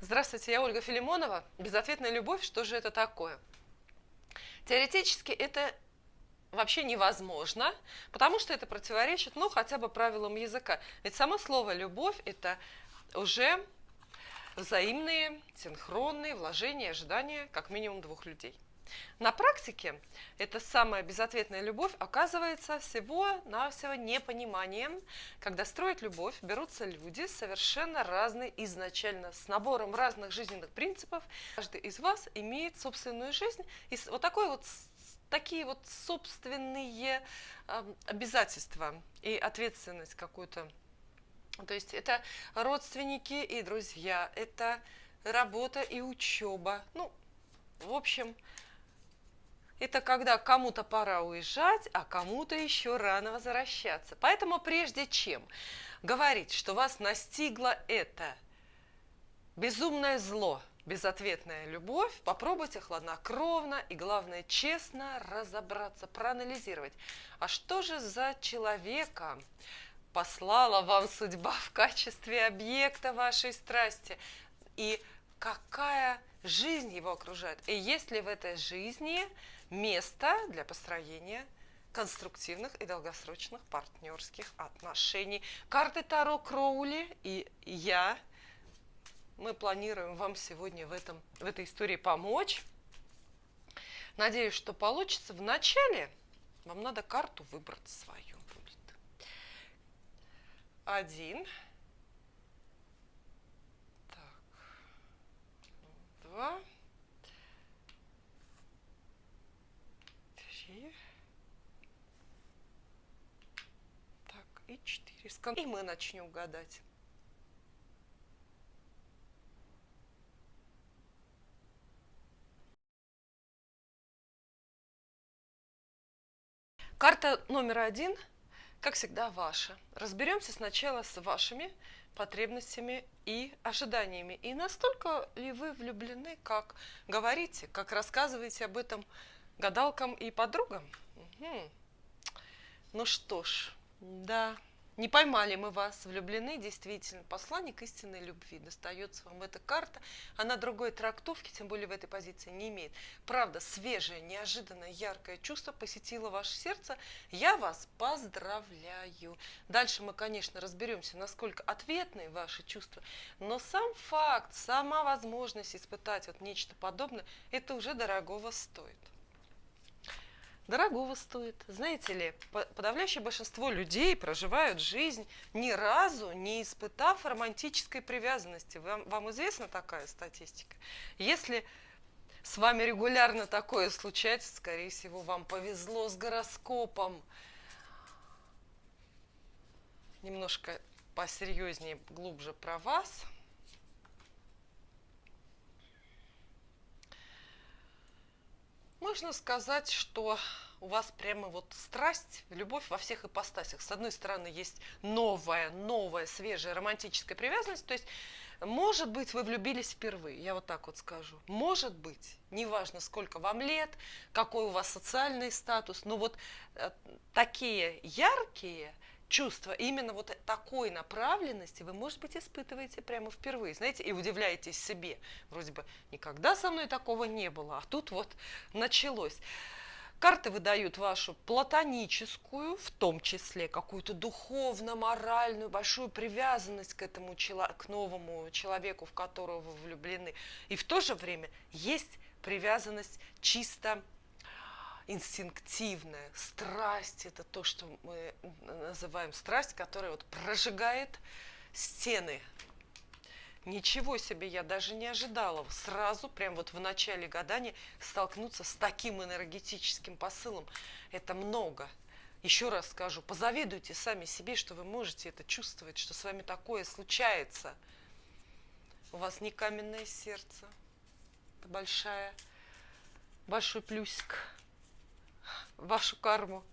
Здравствуйте, я Ольга Филимонова. Безответная любовь, что же это такое? Теоретически это вообще невозможно, потому что это противоречит, хотя бы правилам языка. Ведь само слово «любовь» – это уже взаимные, синхронные вложения, ожидания как минимум двух людей. На практике эта самая безответная любовь оказывается всего-навсего непониманием, когда строят любовь, берутся люди совершенно разные изначально, с набором разных жизненных принципов. Каждый из вас имеет собственную жизнь и такие вот собственные обязательства и ответственность какую-то. То есть это родственники и друзья, это работа и учеба. В общем, это когда кому-то пора уезжать, а кому-то еще рано возвращаться. Поэтому прежде чем говорить, что вас настигло это безумное зло, безответная любовь, попробуйте хладнокровно и, главное, честно разобраться, проанализировать. А что же за человека послала вам судьба в качестве объекта вашей страсти? И какая жизнь его окружает? И есть ли в этой жизни место для построения конструктивных и долгосрочных партнерских отношений? Карты Таро Кроули и я, мы планируем вам сегодня в этой истории помочь. Надеюсь, что получится. Вначале вам надо карту выбрать свою. Будет 1, 2, 3, так, и 4. И мы начнем гадать. Карта номер 1, как всегда, ваша. Разберемся сначала с вашими потребностями и ожиданиями. И настолько ли вы влюблены, как говорите, как рассказываете об этом гадалкам и подругам? Угу. Ну что ж, да, не поймали мы вас, влюблены действительно. Посланник истинной любви. Достается вам эта карта. Она другой трактовки, тем более в этой позиции, не имеет. Правда, свежее, неожиданное, яркое чувство посетило ваше сердце. Я вас поздравляю. Дальше мы, конечно, разберемся, насколько ответны ваши чувства. Но сам факт, сама возможность испытать нечто подобное, это уже дорогого стоит. Дорогого стоит. Знаете ли, подавляющее большинство людей проживают жизнь, ни разу не испытав романтической привязанности. Вам известна такая статистика? Если с вами регулярно такое случается, скорее всего, вам повезло с гороскопом. Немножко посерьезнее, глубже про вас. Можно сказать, что у вас прямо страсть, любовь во всех ипостасях. С одной стороны, есть новая, свежая романтическая привязанность. То есть, может быть, вы влюбились впервые, я так скажу. Может быть, неважно, сколько вам лет, какой у вас социальный статус, но такие яркие чувства именно такой направленности вы, может быть, испытываете прямо впервые, знаете, и удивляетесь себе. Вроде бы никогда со мной такого не было, а тут началось. Карты выдают вашу платоническую, в том числе какую-то духовно-моральную, большую привязанность к новому человеку, в которого вы влюблены. И в то же время есть привязанность чисто инстинктивная. Страсть – это то, что мы называем страсть, которая прожигает стены. Ничего себе, я даже не ожидала сразу, прям в начале гадания, столкнуться с таким энергетическим посылом. Это много. Еще раз скажу, позавидуйте сами себе, что вы можете это чувствовать, что с вами такое случается. У вас не каменное сердце. Это большой плюсик в вашу карму.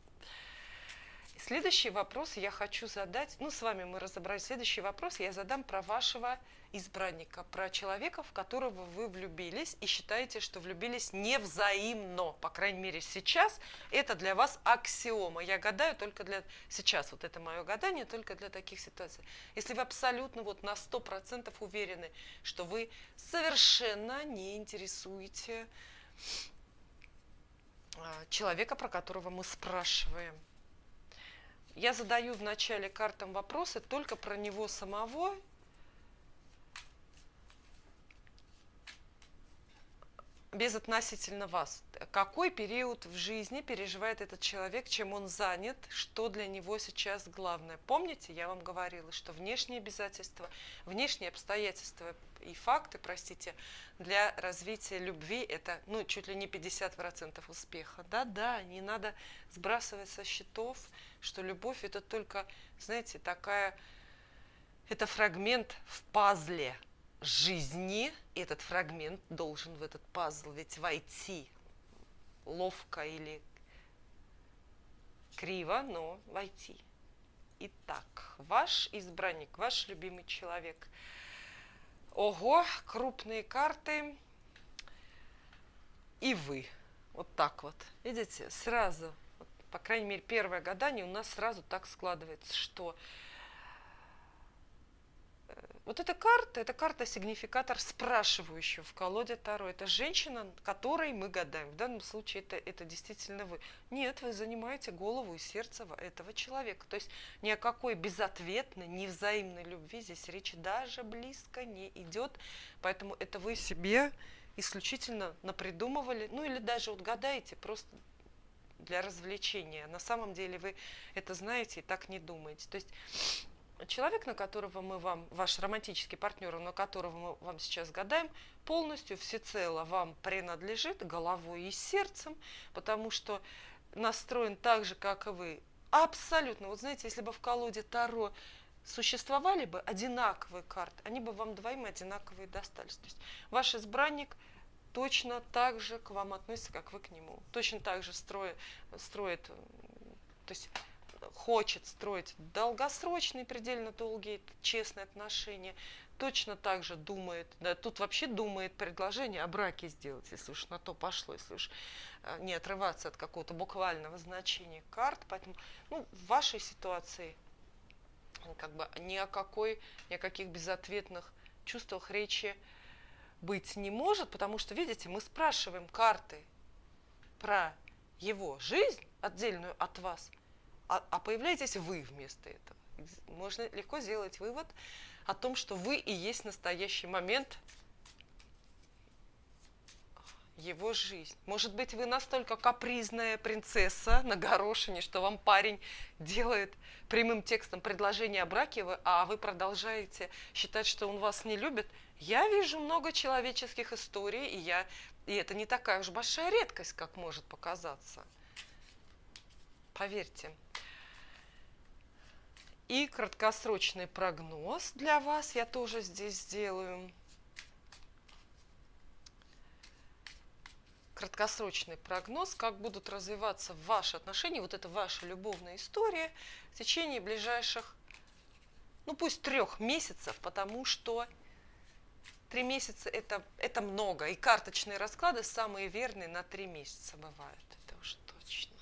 Следующий вопрос я хочу задать, ну, с вами мы разобрались, следующий вопрос я задам про вашего избранника, про человека, в которого вы влюбились и считаете, что влюбились невзаимно, по крайней мере сейчас, это для вас аксиома. Я гадаю только для, сейчас вот это мое гадание, только для таких ситуаций. Если вы абсолютно вот на 100% уверены, что вы совершенно не интересуете человека, про которого мы спрашиваем. Я задаю в начале картам вопросы только про него самого. Безотносительно вас. Какой период в жизни переживает этот человек, чем он занят, что для него сейчас главное. Помните, я вам говорила, что внешние обязательства, внешние обстоятельства и факты, простите, для развития любви это, ну, чуть ли не 50% успеха. Да-да, не надо сбрасывать со счетов, что любовь это только, знаете, такая, это фрагмент в пазле жизни. Этот фрагмент должен в этот пазл ведь войти ловко или криво, но войти. Итак, ваш избранник, ваш любимый человек. Ого, крупные карты. И вы. Вот так вот. Видите, сразу, по крайней мере, первое гадание у нас сразу так складывается, что вот эта карта-сигнификатор спрашивающего в колоде Таро. Это женщина, которой мы гадаем. В данном случае это действительно вы. Нет, вы занимаете голову и сердце этого человека. То есть ни о какой безответной, невзаимной любви здесь речи даже близко не идет. Поэтому это вы себе исключительно напридумывали. Ну или даже вот гадаете просто для развлечения. На самом деле вы это знаете и так не думаете. То есть человек, на которого мы вам, ваш романтический партнер, на которого мы вам сейчас гадаем, полностью, всецело вам принадлежит головой и сердцем, потому что настроен так же, как и вы. Абсолютно. Вот знаете, если бы в колоде Таро существовали бы одинаковые карты, они бы вам двоим одинаковые достались. То есть ваш избранник точно так же к вам относится, как вы к нему. Точно так же строит, то есть хочет строить долгосрочные, предельно долгие, честные отношения, точно так же думает, да, тут вообще думает предложение о браке сделать, если уж на то пошло, если уж не отрываться от какого-то буквального значения карт. Поэтому в вашей ситуации как бы ни о каких безответных чувствах речи быть не может, потому что, видите, мы спрашиваем карты про его жизнь, отдельную от вас, а появляетесь вы вместо этого. Можно легко сделать вывод о том, что вы и есть настоящий момент его жизнь. Может быть, вы настолько капризная принцесса на горошине, что вам парень делает прямым текстом предложение о браке, а вы продолжаете считать, что он вас не любит. Я вижу много человеческих историй, и это не такая уж большая редкость, как может показаться. Поверьте. И краткосрочный прогноз для вас я тоже здесь сделаю. Краткосрочный прогноз, как будут развиваться ваши отношения, вот это ваша любовная история в течение ближайших, пусть 3 месяцев, потому что 3 месяца это много, и карточные расклады самые верные на 3 месяца бывают, это уж точно.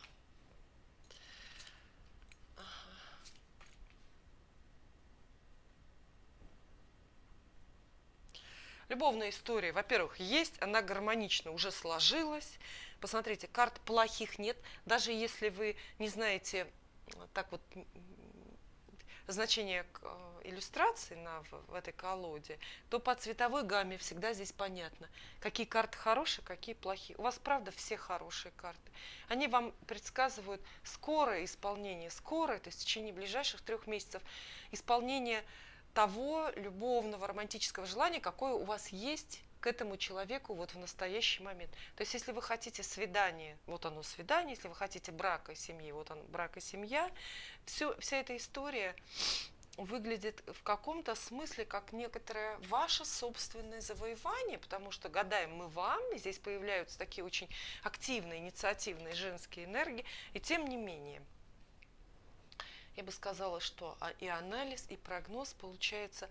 Любовная история, во-первых, есть, она гармонично уже сложилась. Посмотрите, карт плохих нет. Даже если вы не знаете так вот значение иллюстраций в этой колоде, то по цветовой гамме всегда здесь понятно, какие карты хорошие, какие плохие. У вас, правда, все хорошие карты. Они вам предсказывают скорое исполнение, то есть в течение ближайших 3 месяцев исполнение того любовного, романтического желания, какое у вас есть к этому человеку вот в настоящий момент. То есть, если вы хотите свидание, вот оно свидание, если вы хотите брака и семьи, вот он брак и семья, вся эта история выглядит в каком-то смысле как некоторое ваше собственное завоевание, потому что гадаем мы вам, и здесь появляются такие очень активные, инициативные женские энергии, и тем не менее. Я бы сказала, что и анализ, и прогноз получается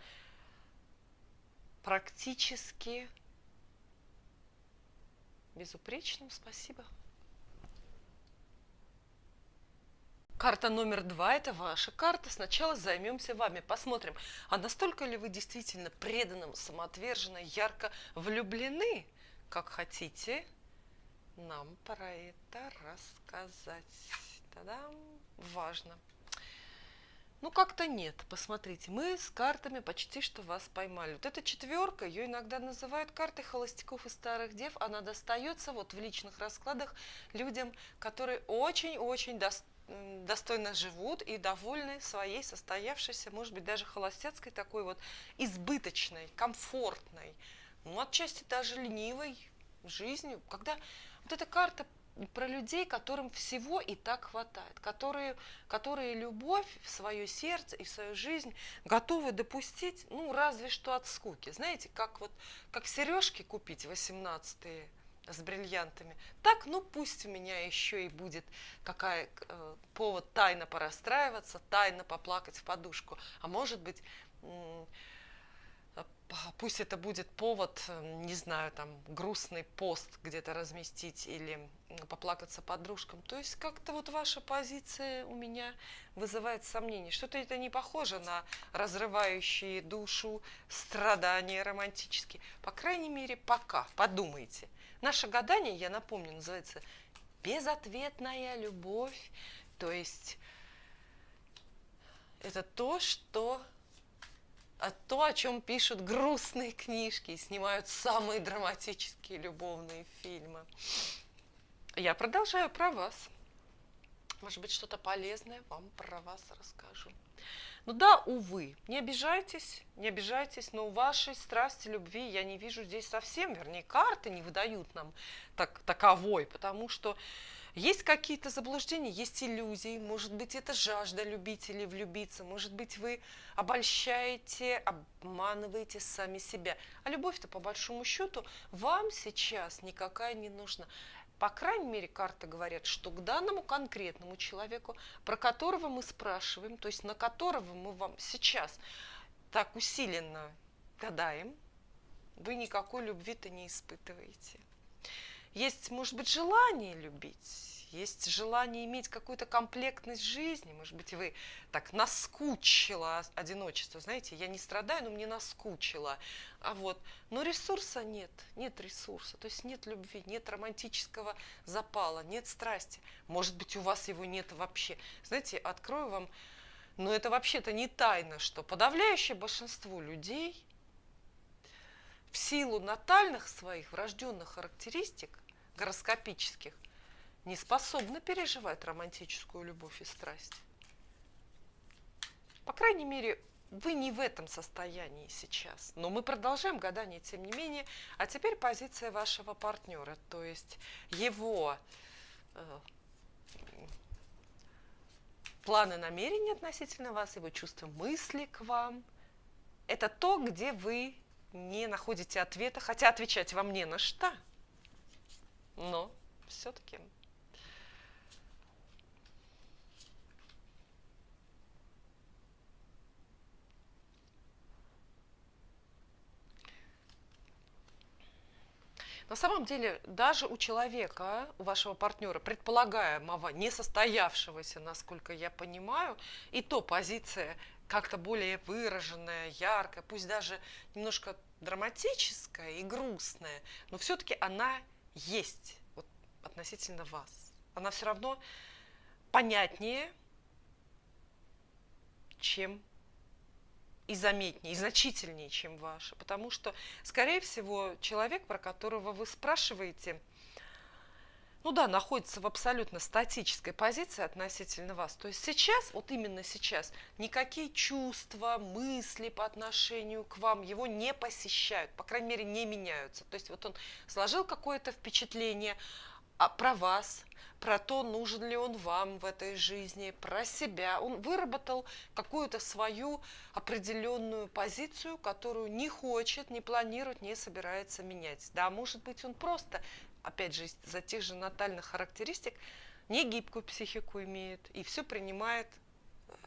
практически безупречным. Спасибо. Карта номер 2 – это ваша карта. Сначала займемся вами. Посмотрим, а настолько ли вы действительно преданно, самоотверженно, ярко влюблены, как хотите нам про это рассказать. Та-дам! Важно. Ну, как-то нет. Посмотрите, мы с картами почти что вас поймали. Вот эта четверка, ее иногда называют картой холостяков и старых дев. Она достается вот в личных раскладах людям, которые очень-очень достойно живут и довольны своей состоявшейся, может быть, даже холостяцкой такой вот избыточной, комфортной, ну, отчасти даже ленивой жизнью. Когда вот эта карта про людей, которым всего и так хватает, которые любовь в свое сердце и в свою жизнь готовы допустить, ну, разве что от скуки. Знаете, как сережки купить 18-е с бриллиантами, так, ну, пусть у меня еще и будет повод тайно порастраиваться, тайно поплакать в подушку, а может быть, пусть это будет повод, не знаю, там, грустный пост где-то разместить или поплакаться подружкам. То есть как-то вот ваша позиция у меня вызывает сомнение. Что-то это не похоже на разрывающие душу страдания романтические. По крайней мере, пока. Подумайте. Наше гадание, я напомню, называется «Безответная любовь». То есть это то, о чем пишут грустные книжки и снимают самые драматические любовные фильмы. Я продолжаю про вас. Может быть, что-то полезное вам про вас расскажу. Ну да, увы, не обижайтесь, но у вашей страсти, любви я не вижу здесь совсем, вернее, карты не выдают нам таковой, потому что есть какие-то заблуждения, есть иллюзии, может быть, это жажда любить или влюбиться, может быть, вы обольщаете, обманываете сами себя. А любовь-то, по большому счету, вам сейчас никакая не нужна. По крайней мере, карты говорят, что к данному конкретному человеку, про которого мы спрашиваем, то есть на которого мы вам сейчас так усиленно гадаем, вы никакой любви-то не испытываете. Есть, может быть, желание любить, есть желание иметь какую-то комплектность жизни. Может быть, вы так наскучило одиночество. Знаете, я не страдаю, но мне наскучило. Но ресурса нет ресурса. То есть нет любви, нет романтического запала, нет страсти. Может быть, у вас его нет вообще. Знаете, открою вам, но это вообще-то не тайна, что подавляющее большинство людей в силу натальных своих врожденных характеристик, гороскопических, не способны переживать романтическую любовь и страсть. По крайней мере, вы не в этом состоянии сейчас. Но мы продолжаем гадание, тем не менее. А теперь позиция вашего партнера, то есть его планы, намерения относительно вас, его чувства, мысли к вам. Это то, где вы не находите ответа, хотя отвечать вам не на что. Но все-таки. На самом деле, даже у человека, у вашего партнера, предполагаемого, несостоявшегося, насколько я понимаю, и то позиция как-то более выраженная, яркая, пусть даже немножко драматическая и грустная, но все-таки она есть вот, относительно вас. Она все равно понятнее, чем и заметнее, и значительнее, чем ваша. Потому что, скорее всего, человек, про которого вы спрашиваете, находится в абсолютно статической позиции относительно вас. То есть сейчас, вот именно сейчас, никакие чувства, мысли по отношению к вам его не посещают, по крайней мере, не меняются. То есть вот он сложил какое-то впечатление про вас, про то, нужен ли он вам в этой жизни, про себя. Он выработал какую-то свою определенную позицию, которую не хочет, не планирует, не собирается менять. Да, может быть, он просто, опять же, из-за тех же натальных характеристик, не гибкую психику имеет и все принимает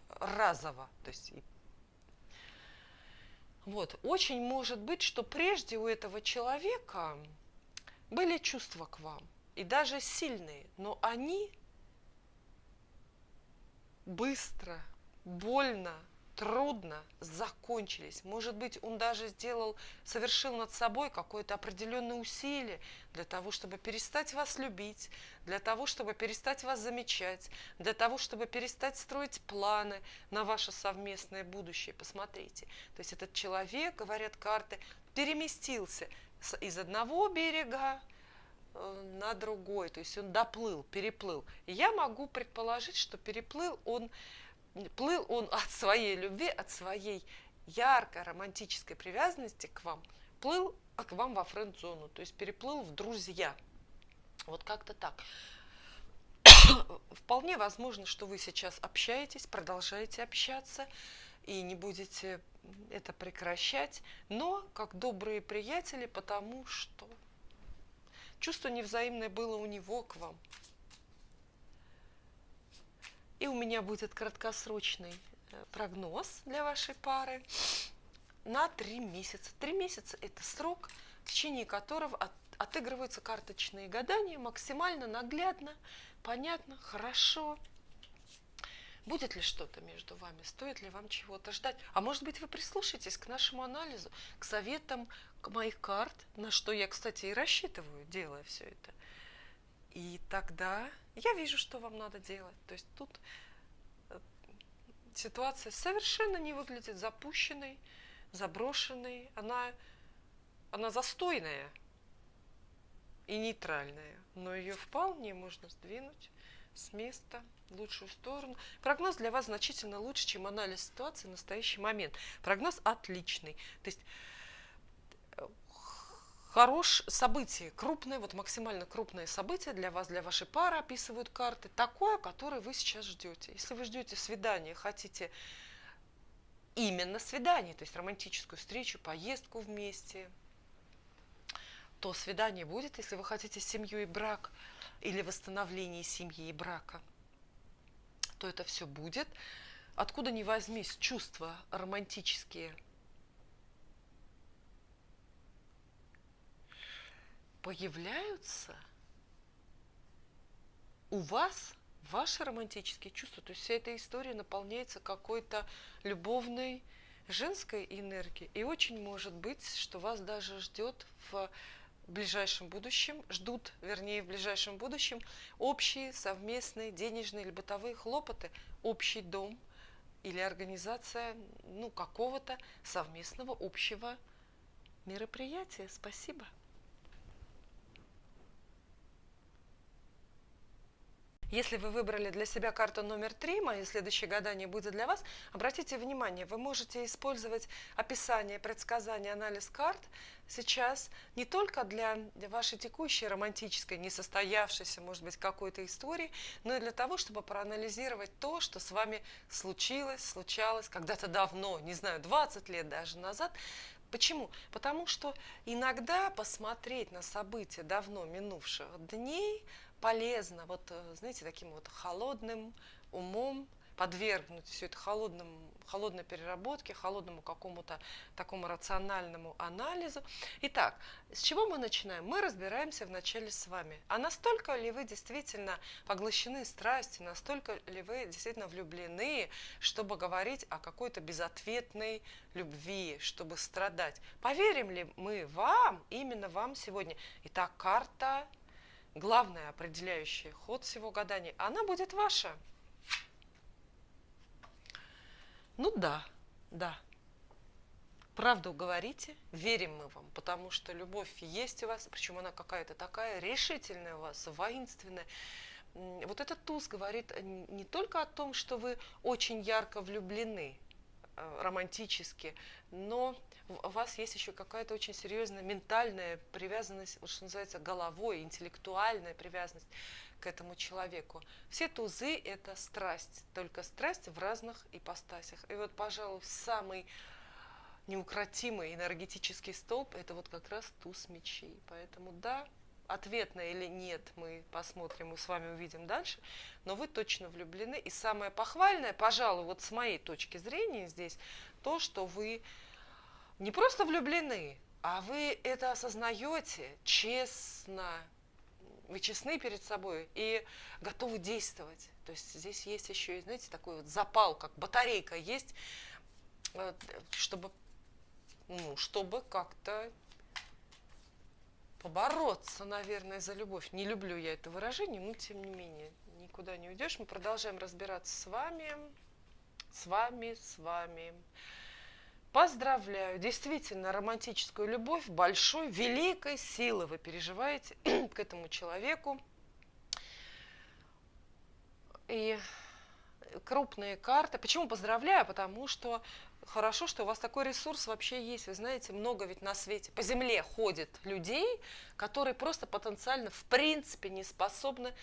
разово. То есть, вот, очень может быть, что прежде у этого человека были чувства к вам, и даже сильные, но они быстро, больно, трудно закончились. Может быть, он даже совершил над собой какое-то определенное усилие для того, чтобы перестать вас любить, для того, чтобы перестать вас замечать, для того, чтобы перестать строить планы на ваше совместное будущее. Посмотрите. То есть этот человек, говорят карты, переместился из одного берега на другой, то есть он доплыл, переплыл. И я могу предположить, что плыл он от своей любви, от своей яркой романтической привязанности к вам, плыл к вам во френд-зону, то есть переплыл в друзья. Вот как-то так. Вполне возможно, что вы сейчас общаетесь, продолжаете общаться и не будете это прекращать, но как добрые приятели, потому что чувство невзаимное было у него к вам. И у меня будет краткосрочный прогноз для вашей пары на 3 месяца. 3 месяца – это срок, в течение которого отыгрываются карточные гадания максимально наглядно, понятно, хорошо. Будет ли что-то между вами? Стоит ли вам чего-то ждать? А может быть, вы прислушаетесь к нашему анализу, к советам, к моих карт, на что я, кстати, и рассчитываю, делая все это. И тогда я вижу, что вам надо делать. То есть тут ситуация совершенно не выглядит запущенной, заброшенной. Она застойная и нейтральная, но ее вполне можно сдвинуть с места в лучшую сторону. Прогноз для вас значительно лучше, чем анализ ситуации в настоящий момент. Прогноз отличный. То есть событие, крупное, вот максимально крупное событие для вас, для вашей пары описывают карты, такое, которое вы сейчас ждете. Если вы ждете свидания, хотите именно свидание, то есть романтическую встречу, поездку вместе, то свидание будет. Если вы хотите семью и брак или восстановление семьи и брака, то это все будет. Откуда ни возьмись, чувства романтические появляются у вас, ваши романтические чувства. То есть вся эта история наполняется какой-то любовной женской энергией. И очень может быть, что вас даже ждет в ближайшем будущем, в ближайшем будущем общие совместные денежные или бытовые хлопоты, общий дом или организация какого-то совместного общего мероприятия. Спасибо. Если вы выбрали для себя карту номер 3, мое следующее гадание будет для вас, обратите внимание, вы можете использовать описание, предсказание, анализ карт сейчас не только для вашей текущей романтической, несостоявшейся, может быть, какой-то истории, но и для того, чтобы проанализировать то, что с вами случалось когда-то давно, не знаю, 20 лет даже назад. Почему? Потому что иногда посмотреть на события давно минувших дней полезно, знаете, таким холодным умом, подвергнуть все это холодной переработке, холодному какому-то такому рациональному анализу. Итак, с чего мы начинаем? Мы разбираемся вначале с вами. А настолько ли вы действительно поглощены страстью, настолько ли вы действительно влюблены, чтобы говорить о какой-то безответной любви, чтобы страдать? Поверим ли мы вам, именно вам сегодня? Итак, карта, главная определяющая ход всего гадания, она будет ваша. Да. Правду говорите, верим мы вам, потому что любовь есть у вас, причем она какая-то такая решительная у вас, воинственная. Вот этот туз говорит не только о том, что вы очень ярко влюблены, романтически, но у вас есть еще какая-то очень серьезная ментальная привязанность, что называется, головой, интеллектуальная привязанность к этому человеку. Все тузы – это страсть, только страсть в разных ипостасях. И пожалуй, самый неукротимый энергетический столб – это как раз туз мечей. Поэтому да, ответная или нет, мы посмотрим, мы с вами увидим дальше, но вы точно влюблены. И самое похвальное, пожалуй, вот с моей точки зрения здесь, то, что вы не просто влюблены, а вы это осознаете честно, вы честны перед собой и готовы действовать. То есть здесь есть еще и, знаете, такой вот запал, как батарейка есть, чтобы, чтобы как-то побороться, наверное, за любовь. Не люблю я это выражение, но тем не менее, никуда не уйдешь. Мы продолжаем разбираться с вами. Поздравляю! Действительно, романтическую любовь большой, великой силы вы переживаете к этому человеку. И крупные карты. Почему поздравляю? Потому что хорошо, что у вас такой ресурс вообще есть. Вы знаете, много ведь на свете, по земле ходит людей, которые просто потенциально в принципе не способны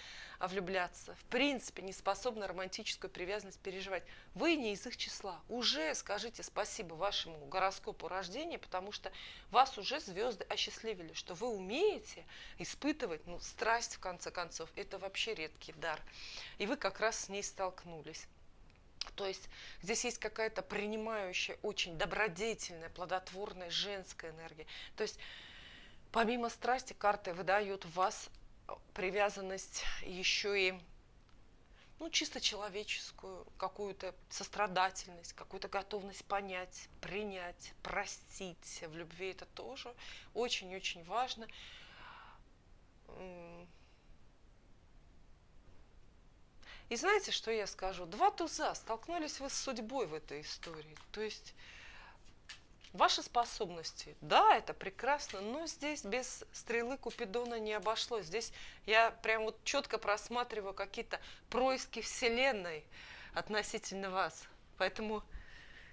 влюбляться, в принципе не способны романтическую привязанность переживать. Вы не из их числа. Уже скажите спасибо вашему гороскопу рождения, потому что вас уже звезды осчастливили, что вы умеете испытывать страсть, в конце концов. Это вообще редкий дар. И вы как раз с ней столкнулись. То есть здесь есть какая-то принимающая, очень добродетельная, плодотворная женская энергия. То есть помимо страсти карты выдают в вас привязанность еще и чисто человеческую, какую-то сострадательность, какую-то готовность понять, принять, простить. В любви это тоже очень-очень важно. И знаете, что я скажу? 2 туза, столкнулись вы с судьбой в этой истории. То есть ваши способности, да, это прекрасно, но здесь без стрелы Купидона не обошлось. Здесь я прям вот четко просматриваю какие-то происки Вселенной относительно вас. Поэтому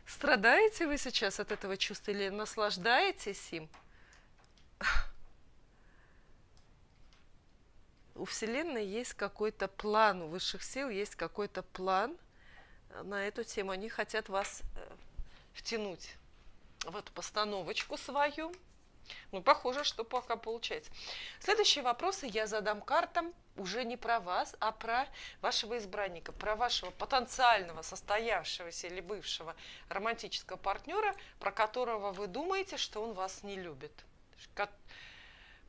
страдаете вы сейчас от этого чувства или наслаждаетесь им? У Вселенной есть какой-то план, у высших сил есть какой-то план на эту тему. Они хотят вас втянуть в эту постановочку свою. Похоже, что пока получается. Следующие вопросы я задам картам уже не про вас, а про вашего избранника, про вашего потенциального, состоявшегося или бывшего романтического партнера, про которого вы думаете, что он вас не любит.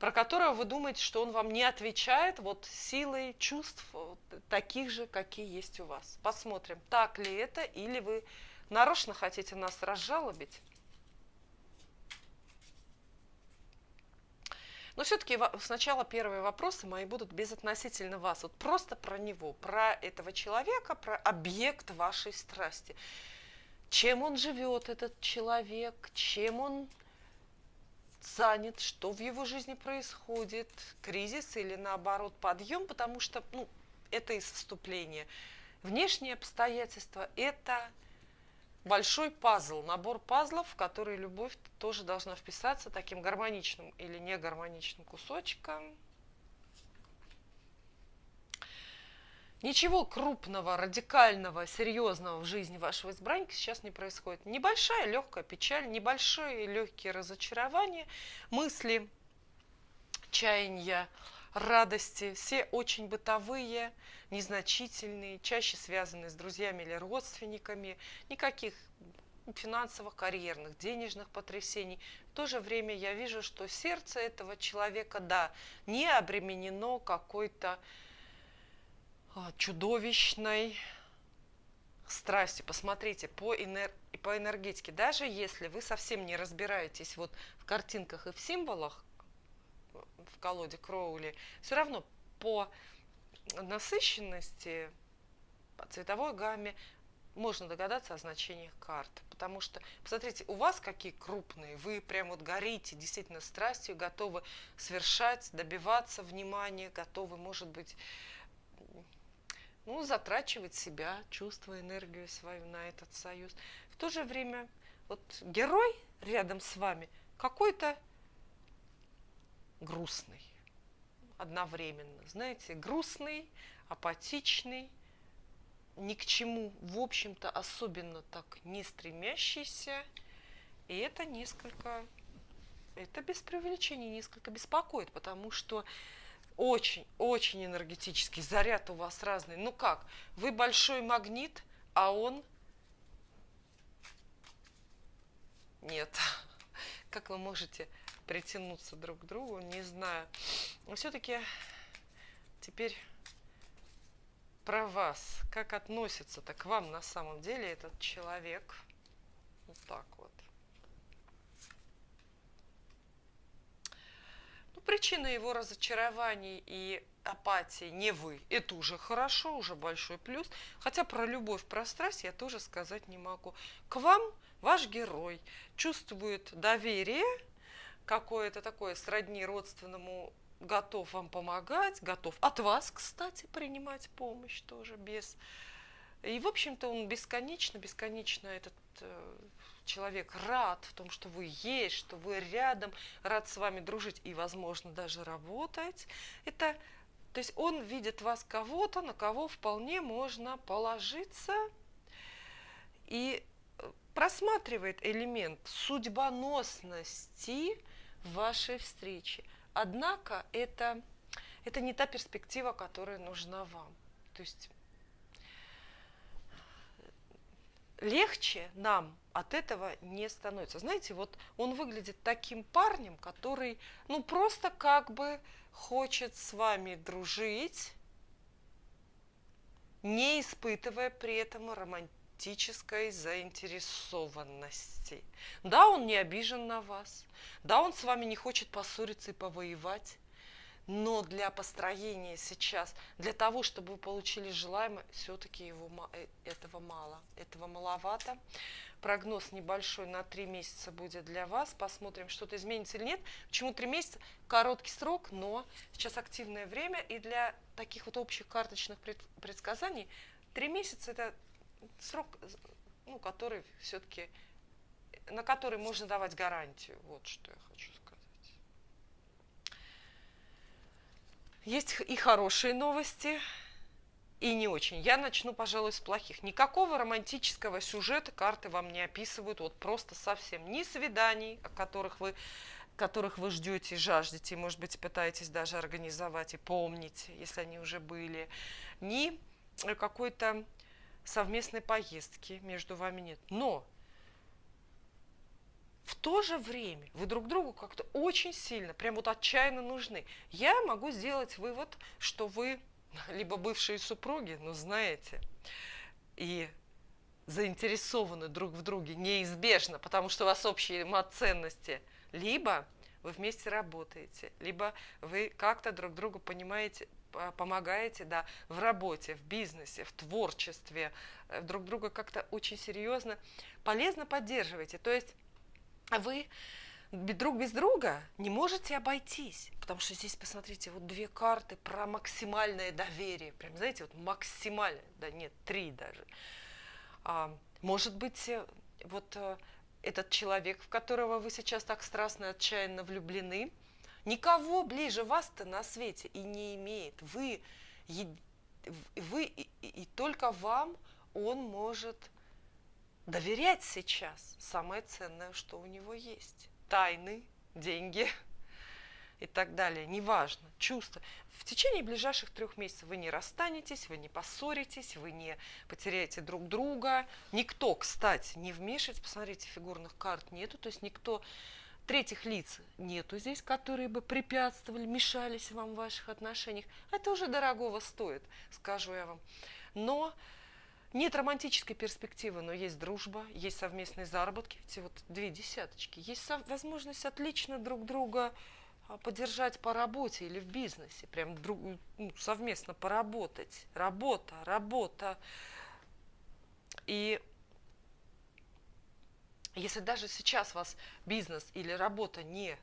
Про которого вы думаете, что он вам не отвечает силой чувств таких же, какие есть у вас. Посмотрим, так ли это, или вы нарочно хотите нас разжалобить. Но все-таки сначала первые вопросы мои будут безотносительно вас. Просто про него, про этого человека, про объект вашей страсти. Чем он живет, этот человек, чем он занят, что в его жизни происходит, кризис или наоборот подъем, потому что это из вступления. Внешние обстоятельства – это большой пазл, набор пазлов, в который любовь тоже должна вписаться таким гармоничным или негармоничным кусочком. Ничего крупного, радикального, серьезного в жизни вашего избранника сейчас не происходит. Небольшая легкая печаль, небольшие легкие разочарования, мысли, чаяния, радости, все очень бытовые, незначительные, чаще связанные с друзьями или родственниками, никаких финансовых, карьерных, денежных потрясений. В то же время я вижу, что сердце этого человека, не обременено какой-то чудовищной страстью. Посмотрите по энергетике. Даже если вы совсем не разбираетесь в картинках и в символах в колоде Кроули, все равно по насыщенности, по цветовой гамме можно догадаться о значениях карт. Потому что, посмотрите, у вас какие крупные, вы прям горите действительно страстью, готовы совершать, добиваться внимания, готовы, может быть, затрачивать себя, чувство, энергию свою на этот союз. В то же время герой рядом с вами какой-то грустный одновременно. Знаете, грустный, апатичный, ни к чему, в общем-то, особенно так не стремящийся. И это несколько это без преувеличения несколько беспокоит, потому что очень энергетический заряд у вас разный. Ну как, вы большой магнит, а он нет. Как вы можете притянуться друг к другу, не знаю. Но все-таки теперь про вас. Как относится-то к вам на самом деле этот человек? Вот так вот. Ну, причина его разочарований и апатии не вы. Это уже хорошо, уже большой плюс. Хотя про любовь, про страсть я тоже сказать не могу. К вам ваш герой чувствует доверие, какое-то такое сродни родственному, готов вам помогать, готов от вас, кстати, принимать помощь тоже без... И, в общем-то, он бесконечно этот человек рад в том, что вы есть, что вы рядом, рад с вами дружить и, возможно, даже работать. Это, то есть он видит вас кого-то, на кого вполне можно положиться, и просматривает элемент судьбоносности вашей встречи. Однако это не та перспектива, которая нужна вам. То есть легче нам от этого не становится. Знаете, вот он выглядит таким парнем, который, ну, просто как бы хочет с вами дружить, не испытывая при этом романтической заинтересованности. Да, он не обижен на вас, да, он с вами не хочет поссориться и повоевать, но для построения сейчас, для того, чтобы вы получили желаемое, все-таки этого мало, этого маловато. Прогноз небольшой на 3 месяца будет для вас. Посмотрим, что-то изменится или нет. Почему 3 месяца? Короткий срок, но сейчас активное время. И для таких вот общих карточных предсказаний 3 месяца это срок, ну, который все-таки, на который можно давать гарантию. Вот что я хочу сказать. Есть и хорошие новости, и не очень. Я начну, пожалуй, с плохих. Никакого романтического сюжета карты вам не описывают, вот просто совсем. Ни свиданий, которых вы ждете, жаждете, может быть, пытаетесь даже организовать и помните, если они уже были, ни какой-то совместной поездки между вами нет. Но в то же время вы друг другу как-то очень сильно, прям вот отчаянно нужны. Я могу сделать вывод, что вы либо бывшие супруги, ну знаете, и заинтересованы друг в друге неизбежно, потому что у вас общие ценности, либо вы вместе работаете, либо вы как-то друг другу понимаете, помогаете, да, в работе, в бизнесе, в творчестве, друг друга как-то очень серьезно, полезно поддерживаете. То есть вы друг без друга не можете обойтись, потому что здесь, посмотрите, вот 2 карты про максимальное доверие, прям, знаете, вот максимальное, да нет, 3 даже. Может быть, вот этот человек, в которого вы сейчас так страстно, отчаянно влюблены, никого ближе вас-то на свете и не имеет. Вы и только вам он может доверять сейчас. Самое ценное, что у него есть. Тайны, деньги и так далее. Неважно, чувства. В течение ближайших 3 месяцев вы не расстанетесь, вы не поссоритесь, вы не потеряете друг друга. Никто, кстати, не вмешивается. Посмотрите, фигурных карт нету. То есть никто, третьих лиц нету здесь, которые бы препятствовали, мешались вам в ваших отношениях. Это уже дорогого стоит, скажу я вам. Но нет романтической перспективы, но есть дружба, есть совместные заработки, эти вот 2 десяточки. Есть возможность отлично друг друга поддержать по работе или в бизнесе, прям совместно поработать. Работа. И если даже сейчас вас бизнес или работа не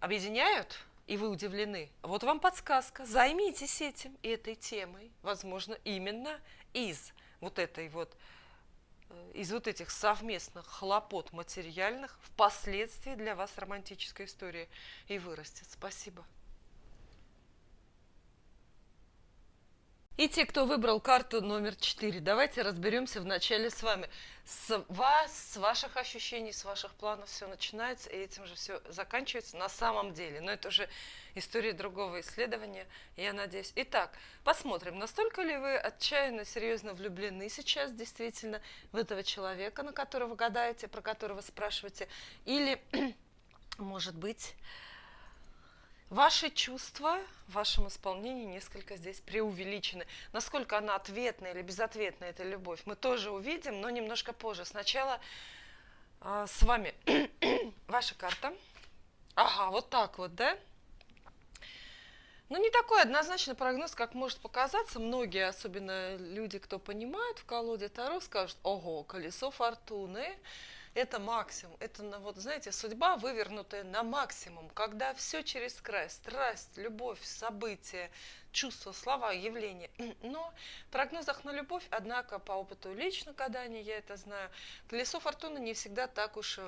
объединяют, и вы удивлены, вот вам подсказка, займитесь этим и этой темой, возможно, именно из вот этих совместных хлопот материальных впоследствии для вас романтическая история и вырастет. Спасибо. И те, кто выбрал карту номер 4, давайте разберемся вначале с вами. С вас, с ваших ощущений, с ваших планов все начинается, и этим же все заканчивается на самом деле. Но это уже история другого исследования, я надеюсь. Итак, посмотрим, настолько ли вы отчаянно, серьезно влюблены сейчас действительно в этого человека, на которого гадаете, про которого спрашиваете, или, может быть, ваши чувства в вашем исполнении несколько здесь преувеличены. Насколько она ответная или безответная, эта любовь, мы тоже увидим, но немножко позже. Сначала с вами ваша карта. Ага, вот так вот, да? Ну, не такой однозначный прогноз, как может показаться. Многие, особенно люди, кто понимает в колоде Таро, скажут: ого, колесо фортуны. Это максимум, это, вот знаете, судьба, вывернутая на максимум, когда все через край, страсть, любовь, события, чувства, слова, явления. Но в прогнозах на любовь, однако, по опыту личного гадания, я это знаю, колесо фортуны не всегда так уж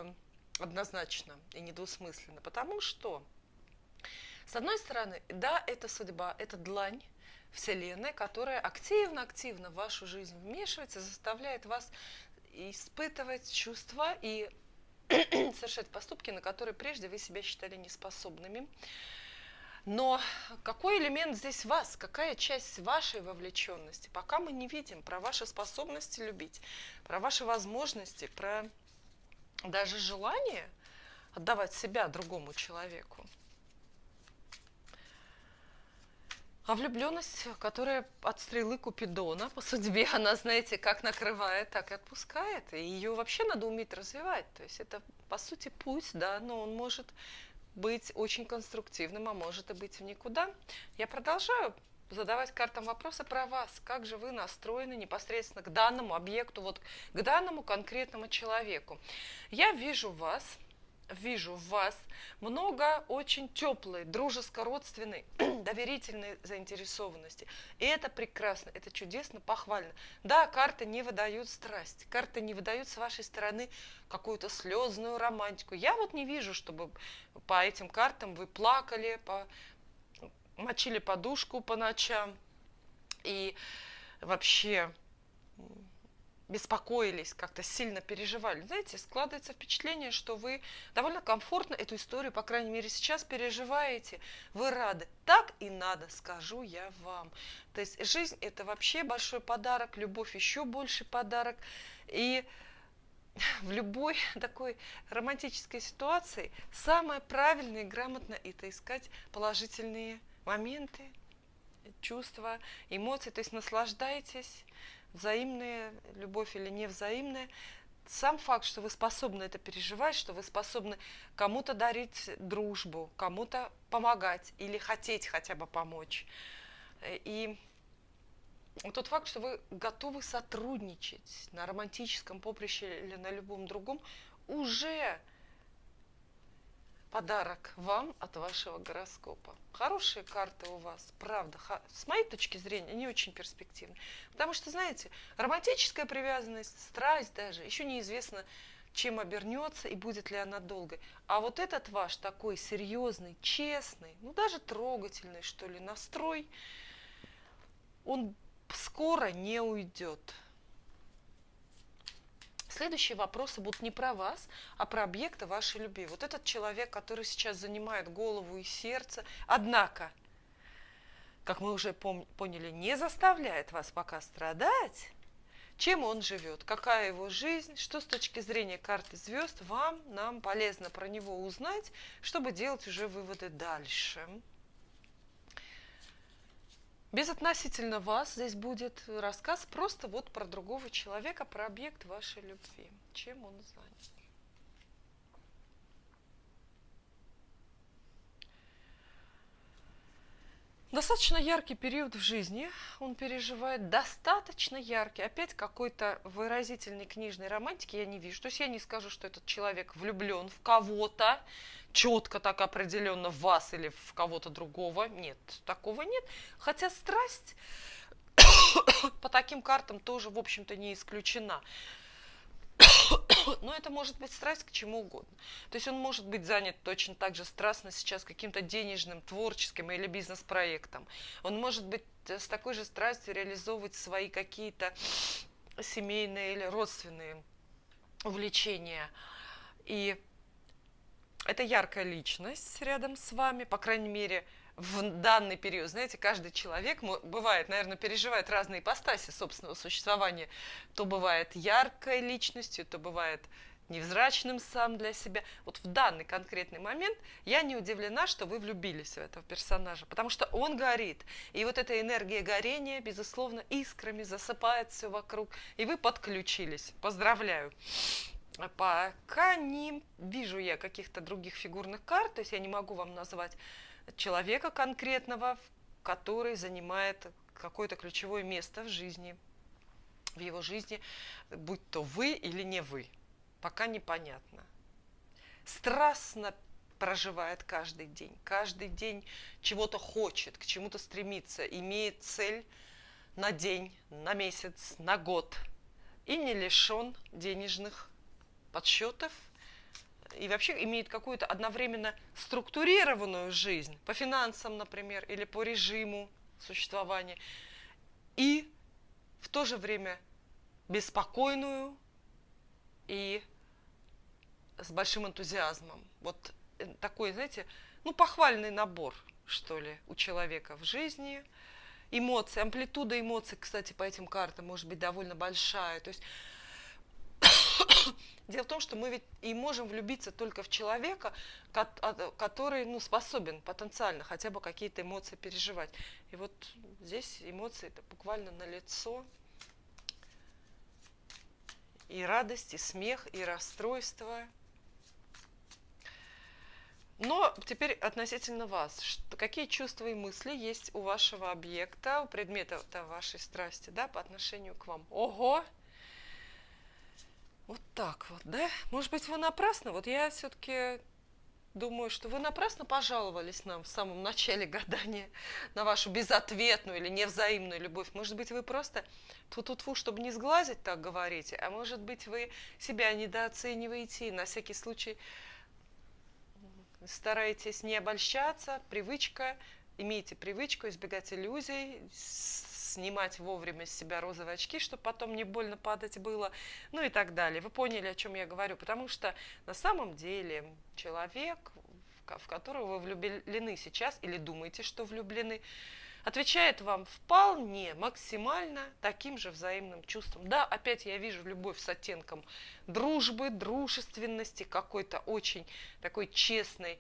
однозначно и недвусмысленно, потому что, с одной стороны, да, это судьба, это длань Вселенной, которая активно-активно в вашу жизнь вмешивается, заставляет вас испытывать чувства и совершать поступки, на которые прежде вы себя считали неспособными. Но какой элемент здесь вас, какая часть вашей вовлеченности, пока мы не видим, про ваши способности любить, про ваши возможности, про даже желание отдавать себя другому человеку. А влюбленность, которая от стрелы Купидона по судьбе, она, знаете, как накрывает, так и отпускает. И ее вообще надо уметь развивать. То есть это, по сути, путь, да, но он может быть очень конструктивным, а может и быть в никуда. Я продолжаю задавать картам вопросы про вас. Как же вы настроены непосредственно к данному объекту, вот к данному конкретному человеку. Я вижу в вас много очень теплой, дружеско-родственной, доверительной заинтересованности. И это прекрасно, это чудесно, похвально. Да, карты не выдают страсть, карты не выдают с вашей стороны какую-то слезную романтику. Я вот не вижу, чтобы по этим картам вы плакали, мочили подушку по ночам и вообще беспокоились, как-то сильно переживали. Знаете, складывается впечатление, что вы довольно комфортно эту историю, по крайней мере сейчас, переживаете. Вы рады. Так и надо, скажу я вам. То есть жизнь — это вообще большой подарок, любовь еще больше подарок. И в любой такой романтической ситуации самое правильное и грамотное — это искать положительные моменты, чувства, эмоции. То есть наслаждайтесь. Взаимная любовь или невзаимная, сам факт, что вы способны это переживать, что вы способны кому-то дарить дружбу, кому-то помогать или хотеть хотя бы помочь. И тот факт, что вы готовы сотрудничать на романтическом поприще или на любом другом, уже подарок вам от вашего гороскопа. Хорошие карты у вас, правда, с моей точки зрения, они очень перспективны. Потому что, знаете, романтическая привязанность, страсть даже, еще неизвестно, чем обернется и будет ли она долгой. А вот этот ваш такой серьезный, честный, ну даже трогательный, что ли, настрой, он скоро не уйдет. Следующие вопросы будут не про вас, а про объекты вашей любви. Вот этот человек, который сейчас занимает голову и сердце, однако, как мы уже поняли, не заставляет вас пока страдать. Чем он живет, какая его жизнь, что с точки зрения карты звезд нам полезно про него узнать, чтобы делать уже выводы дальше. Безотносительно вас здесь будет рассказ просто вот про другого человека, про объект вашей любви. Чем он занят. Достаточно яркий период в жизни он переживает, достаточно яркий. Опять какой-то выразительной книжной романтики я не вижу. То есть я не скажу, что этот человек влюблен в кого-то, четко так определенно в вас или в кого-то другого. Нет, такого нет. Хотя страсть по таким картам тоже, в общем-то, не исключена. Но это может быть страсть к чему угодно. То есть он может быть занят точно так же страстно сейчас каким-то денежным, творческим или бизнес-проектом. Он может быть с такой же страстью реализовывать свои какие-то семейные или родственные увлечения. И это яркая личность рядом с вами, по крайней мере, в данный период. Знаете, каждый человек, бывает, наверное, переживает разные ипостаси собственного существования. То бывает яркой личностью, то бывает невзрачным сам для себя. Вот в данный конкретный момент я не удивлена, что вы влюбились в этого персонажа, потому что он горит. И вот эта энергия горения, безусловно, искрами засыпает все вокруг, и вы подключились. Поздравляю. Пока не вижу я каких-то других фигурных карт, то есть я не могу вам назвать человека конкретного, который занимает какое-то ключевое место в жизни, в его жизни, будь то вы или не вы. Пока непонятно. Страстно проживает каждый день чего-то хочет, к чему-то стремится, имеет цель на день, на месяц, на год и не лишен денежных подсчетов и вообще имеет какую-то одновременно структурированную жизнь по финансам, например, или по режиму существования, и в то же время беспокойную и с большим энтузиазмом. Вот такой, знаете, похвальный набор, что ли, у человека в жизни. Эмоции, амплитуда эмоций, кстати, по этим картам может быть довольно большая. То есть дело в том, что мы ведь и можем влюбиться только в человека, который способен потенциально хотя бы какие-то эмоции переживать. И вот здесь эмоции это буквально налицо. И радость, и смех, и расстройство. Но теперь относительно вас. Какие чувства и мысли есть у вашего объекта, у предмета вашей страсти, да, по отношению к вам? Ого! Вот так вот, да? Может быть, вы напрасно? Вот я все-таки думаю, что вы напрасно пожаловались нам в самом начале гадания на вашу безответную или невзаимную любовь. Может быть, вы просто тьфу-тьфу-тьфу, чтобы не сглазить, так говорите, а может быть, вы себя недооцениваете и на всякий случай стараетесь не обольщаться, имейте привычку избегать иллюзий, снимать вовремя с себя розовые очки, чтобы потом не больно падать было, и так далее. Вы поняли, о чем я говорю, потому что на самом деле человек, в которого вы влюблены сейчас или думаете, что влюблены, отвечает вам вполне максимально таким же взаимным чувством. Да, опять я вижу любовь с оттенком дружбы, дружественности, какой-то очень такой честной,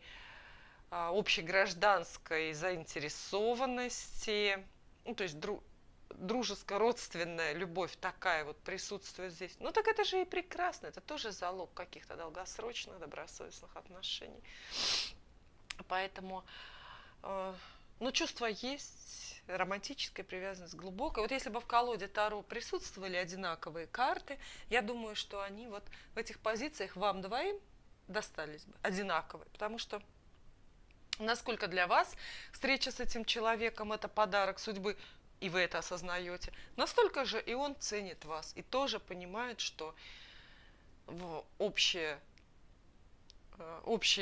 общегражданской заинтересованности, то есть дружеско-родственная любовь такая вот присутствует здесь. Так это же и прекрасно, это тоже залог каких-то долгосрочных, добросовестных отношений. Поэтому, чувство есть, романтическая привязанность глубокая. Вот если бы в колоде Таро присутствовали одинаковые карты, я думаю, что они вот в этих позициях вам двоим достались бы одинаковые, потому что насколько для вас встреча с этим человеком – это подарок судьбы, и вы это осознаете, настолько же и он ценит вас, и тоже понимает, что общие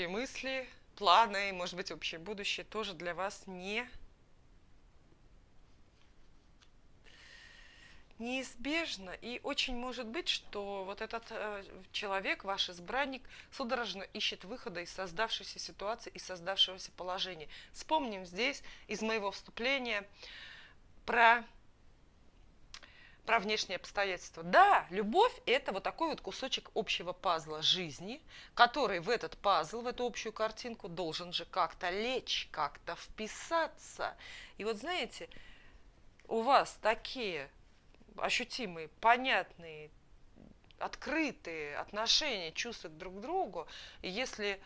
мысли, планы, может быть, общее будущее тоже для вас неизбежно. И очень может быть, что вот этот человек, ваш избранник, судорожно ищет выхода из создавшейся ситуации, из создавшегося положения. Вспомним здесь из моего вступления про внешние обстоятельства. Да, любовь – это вот такой вот кусочек общего пазла жизни, который в этот пазл, в эту общую картинку должен же как-то лечь, как-то вписаться. И вот знаете, у вас такие ощутимые, понятные, открытые отношения, чувства друг к другу, и если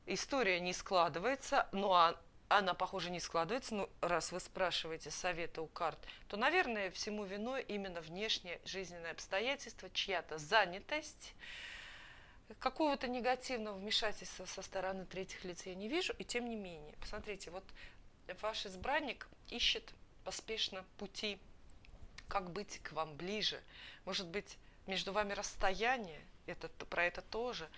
история не складывается, она, похоже, не складывается, раз вы спрашиваете совета у карт, то, наверное, всему виной именно внешние жизненные обстоятельства, чья-то занятость, какого-то негативного вмешательства со стороны третьих лиц я не вижу, и тем не менее. Посмотрите, вот ваш избранник ищет поспешно пути, как быть к вам ближе. Может быть, между вами расстояние, про это тоже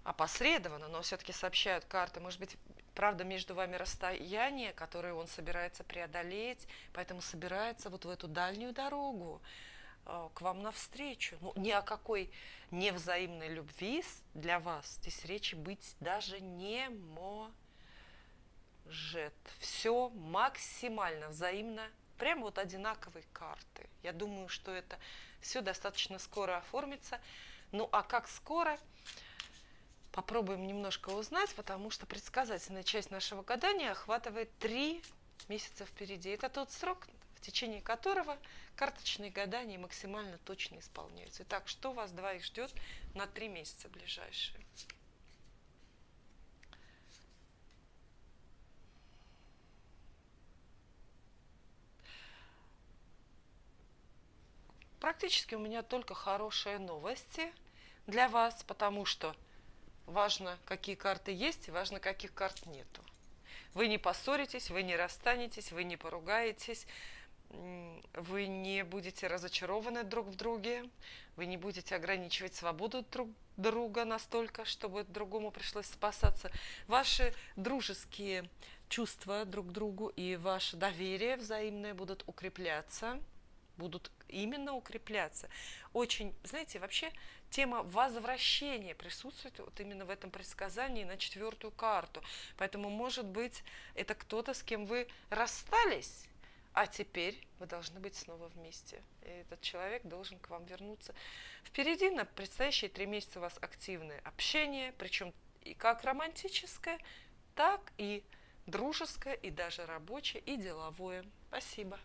опосредованно, но все-таки сообщают карты. Может быть, правда, между вами расстояние, которое он собирается преодолеть, поэтому собирается вот в эту дальнюю дорогу к вам навстречу. Ну, ни о какой невзаимной любви для вас здесь речи быть даже не может. Все максимально взаимно, прям вот одинаковые карты. Я думаю, что это все достаточно скоро оформится. Ну, а как скоро? Попробуем немножко узнать, потому что предсказательная часть нашего гадания охватывает 3 месяца впереди. Это тот срок, в течение которого карточные гадания максимально точно исполняются. Итак, что вас двоих ждет на 3 месяца ближайшие? Практически у меня только хорошие новости для вас, потому что важно, какие карты есть, и важно, каких карт нету. Вы не поссоритесь, вы не расстанетесь, вы не поругаетесь, вы не будете разочарованы друг в друге, вы не будете ограничивать свободу друг друга настолько, чтобы другому пришлось спасаться. Ваши дружеские чувства друг к другу и ваше доверие взаимное будут укрепляться, будут именно укрепляться. Очень, знаете, вообще тема возвращения присутствует вот именно в этом предсказании на 4-ю карту. Поэтому, может быть, это кто-то, с кем вы расстались, а теперь вы должны быть снова вместе. И этот человек должен к вам вернуться. Впереди на предстоящие 3 месяца у вас активное общение, причем и как романтическое, так и дружеское, и даже рабочее, и деловое. Спасибо.